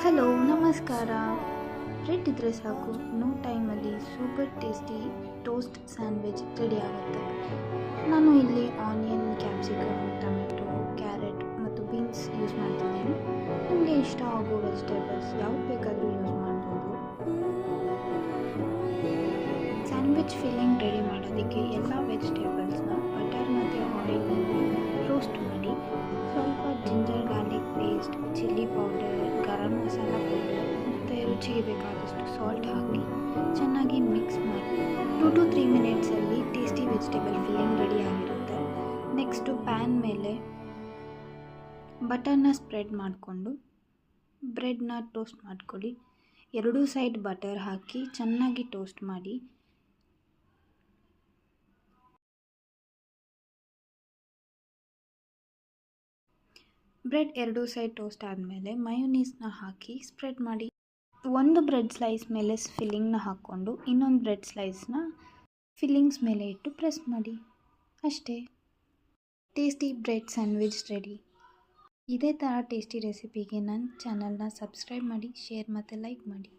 Hello ನಮಸ್ಕಾರ. Bread ಇದ್ದರೆ ಸಾಕು, ನೋ ಟೈಮಲ್ಲಿ super tasty toast sandwich ready ಆಗುತ್ತೆ. ನಾನು ಇಲ್ಲಿ ಆನಿಯನ್, ಕ್ಯಾಪ್ಸಿಕಮ್, ಟೊಮೆಟೊ, ಕ್ಯಾರೆಟ್ ಮತ್ತು ಬೀನ್ಸ್ ಯೂಸ್ ಮಾಡ್ತಿದ್ದೀನಿ. ನಿಮಗೆ ಇಷ್ಟ ಆಗೋ ವೆಜಿಟೇಬಲ್ಸ್ ಯಾವ್ದು ಬೇಕಾದರೂ ಯೂಸ್ ಮಾಡ್ಬೋದು. ಸ್ಯಾಂಡ್ವಿಚ್ ಫಿಲ್ಲಿಂಗ್ ರೆಡಿ ಮಾಡೋದಕ್ಕೆ ಎಲ್ಲ ವೆಜಿಟೇಬಲ್ಸ್ನ ಬಟರ್ ಮತ್ತು ಆಯಿಲ್ನಲ್ಲಿ ರೋಸ್ಟ್ ಮಾಡಿ, ಸ್ವಲ್ಪ ginger garlic paste, chilli powder, garam masala powder ಮತ್ತು ರುಚಿಗೆ ಬೇಕಾದಷ್ಟು ಸಾಲ್ಟ್ ಹಾಕಿ ಚೆನ್ನಾಗಿ ಮಿಕ್ಸ್ ಮಾಡಿ 2 to 3 ಮಿನಿಟ್ಸಲ್ಲಿ ಟೇಸ್ಟಿ ವೆಜಿಟೇಬಲ್ ಫಿಲ್ಲಿಂಗ್ ರೆಡಿ ಆಗಿರುತ್ತೆ. ನೆಕ್ಸ್ಟು ಪ್ಯಾನ್ ಮೇಲೆ ಬಟರ್ನ ಸ್ಪ್ರೆಡ್ ಮಾಡಿಕೊಂಡು ಬ್ರೆಡ್ನ ಟೋಸ್ಟ್ ಮಾಡ್ಕೊಳ್ಳಿ. ಎರಡೂ ಸೈಡ್ ಬಟರ್ ಹಾಕಿ ಚೆನ್ನಾಗಿ ಟೋಸ್ಟ್ ಮಾಡಿ. ಬ್ರೆಡ್ ಎರಡೂ ಸೈಡ್ ಟೋಸ್ಟ್ ಆದಮೇಲೆ ಮಯೋನೀಸ್ನ ಹಾಕಿ ಸ್ಪ್ರೆಡ್ ಮಾಡಿ. ಒಂದು ಬ್ರೆಡ್ ಸ್ಲೈಸ್ ಮೇಲೆ ಫಿಲ್ಲಿಂಗ್ನ ಹಾಕ್ಕೊಂಡು ಇನ್ನೊಂದು ಬ್ರೆಡ್ ಸ್ಲೈಸ್ನ ಫಿಲ್ಲಿಂಗ್ಸ್ ಮೇಲೆ ಇಟ್ಟು ಪ್ರೆಸ್ ಮಾಡಿ. ಅಷ್ಟೇ, ಟೇಸ್ಟಿ ಬ್ರೆಡ್ ಸ್ಯಾಂಡ್ವಿಚ್ ರೆಡಿ. ಇದೇ ಥರ ಟೇಸ್ಟಿ ರೆಸಿಪಿಗೆ ನನ್ನ ಚಾನಲ್ನ ಸಬ್ಸ್ಕ್ರೈಬ್ ಮಾಡಿ, ಶೇರ್ ಮತ್ತು ಲೈಕ್ ಮಾಡಿ.